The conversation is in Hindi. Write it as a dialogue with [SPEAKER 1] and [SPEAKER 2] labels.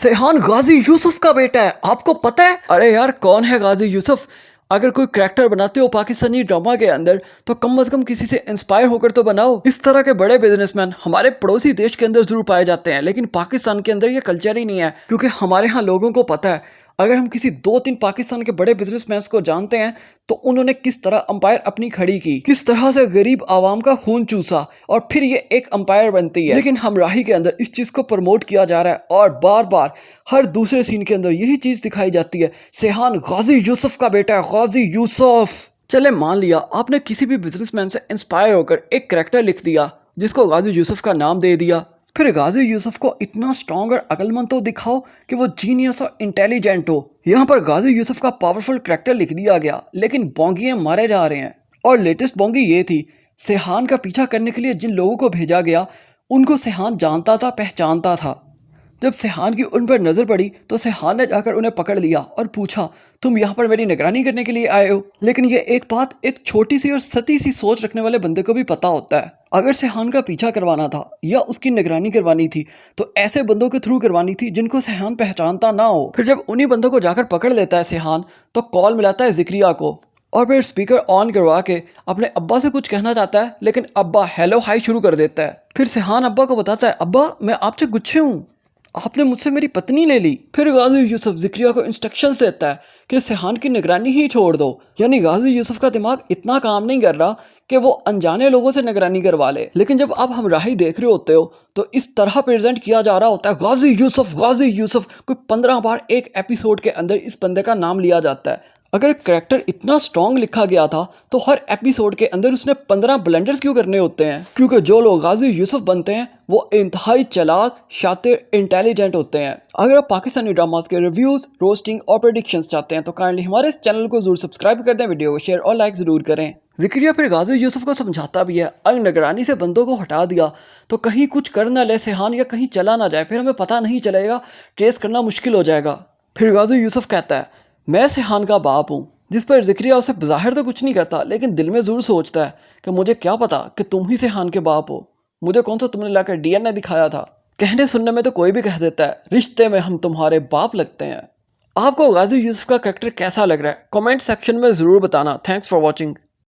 [SPEAKER 1] सेहान गाजी यूसुफ का बेटा है, आपको पता है? अरे यार कौन है गाजी यूसुफ? अगर कोई कैरेक्टर बनाते हो पाकिस्तानी ड्रामा के अंदर तो कम से कम किसी से इंस्पायर होकर तो बनाओ। इस तरह के बड़े बिजनेसमैन हमारे पड़ोसी देश के अंदर जरूर पाए जाते हैं, लेकिन पाकिस्तान के अंदर ये कल्चर ही नहीं है, क्योंकि हमारे यहाँ लोगों को पता है अगर हम किसी 2-3 पाकिस्तान के बड़े बिजनेसमैन को जानते हैं तो उन्होंने किस तरह अंपायर अपनी खड़ी की, किस तरह से गरीब आवाम का खून चूसा और फिर ये एक अंपायर बनती है। लेकिन हमराही के अंदर इस चीज को प्रमोट किया जा रहा है और बार बार हर दूसरे सीन के अंदर यही चीज दिखाई जाती है, सेहान गाजी यूसुफ का बेटा है, गाजी यूसुफ। चले मान लिया आपने किसी भी बिजनेसमैन से इंस्पायर होकर एक कैरेक्टर लिख दिया जिसको गाजी यूसुफ का नाम दे दिया, फिर गाजी यूसुफ को इतना स्ट्रॉन्ग और अकलमंद तो दिखाओ कि वो जीनियस और इंटेलिजेंट हो। यहाँ पर गाजी यूसुफ का पावरफुल कैरेक्टर लिख दिया गया, लेकिन बोंगियां मारे जा रहे हैं। और लेटेस्ट बोंगी ये थी, सेहान का पीछा करने के लिए जिन लोगों को भेजा गया उनको सेहान जानता था, पहचानता था। जब सेहान की उन पर नजर पड़ी तो सेहान ने जाकर उन्हें पकड़ लिया और पूछा, तुम यहाँ पर मेरी निगरानी करने के लिए आए हो? लेकिन ये एक बात एक छोटी सी और सती सी सोच रखने वाले बंदे को भी पता होता है, अगर सेहान का पीछा करवाना था या उसकी निगरानी करवानी थी तो ऐसे बंदों के थ्रू करवानी थी जिनको सेहान पहचानता ना हो। फिर जब उन्हीं बंदों को जाकर पकड़ लेता है सेहान तो कॉल मिलाता है जिक्रिया को और फिर स्पीकर ऑन करवा के अपने अब्बा से कुछ कहना चाहता है, लेकिन अब्बा हेलो हाई शुरू कर देता है। फिर सेहान अब्बा को बताता है, अब्बा मैं आपसे गुस्से हूँ, आपने मुझसे मेरी पत्नी ले ली। फिर गाजी यूसुफ जिक्रिया को इंस्ट्रक्शंस देता है कि सेहान की निगरानी ही छोड़ दो। यानी गाजी यूसुफ का दिमाग इतना काम नहीं कर रहा कि वो अनजाने लोगों से निगरानी करवा ले। लेकिन जब आप हमराही देख रहे होते हो तो इस तरह प्रेजेंट किया जा रहा होता है, गाजी यूसुफ गाजी यूसुफ, कोई 15 बार एक एपिसोड के अंदर इस बंदे का नाम लिया जाता है। अगर कैरेक्टर इतना स्ट्रॉन्ग लिखा गया था तो हर एपिसोड के अंदर उसने 15 ब्लंडर्स क्यों करने होते हैं? क्योंकि जो लोग गाजी यूसुफ बनते हैं वो इंतहाई चालाक, शातिर, इंटेलिजेंट होते हैं। अगर आप पाकिस्तानी ड्रामास के रिव्यूज, रोस्टिंग और प्रेडिक्शंस चाहते हैं तो काइंडली हमारे इस चैनल को जरूर सब्सक्राइब कर दें, वीडियो को शेयर और लाइक जरूर करें। जिक्रिया फिर गाजी यूसुफ को समझाता भी है, अगर निगरानी से बंदों को हटा दिया तो कहीं कुछ कर ना ले सेहान या कहीं चला ना जाए, फिर हमें पता नहीं चलेगा, ट्रेस करना मुश्किल हो जाएगा। फिर गाजी यूसुफ कहता है, मैं सेहान का बाप हूँ, जिस पर जिक्रिया उसे बाहर तो कुछ नहीं कहता लेकिन दिल में जरूर सोचता है कि मुझे क्या पता कि तुम ही सेहान के बाप हो, मुझे कौन सा तुमने लाकर डीएनए दिखाया था। कहने सुनने में तो कोई भी कह देता है, रिश्ते में हम तुम्हारे बाप लगते हैं। आपको गाजी यूसुफ का कैरेक्टर कैसा लग रहा है? कमेंट सेक्शन में जरूर बताना। Thanks for watching.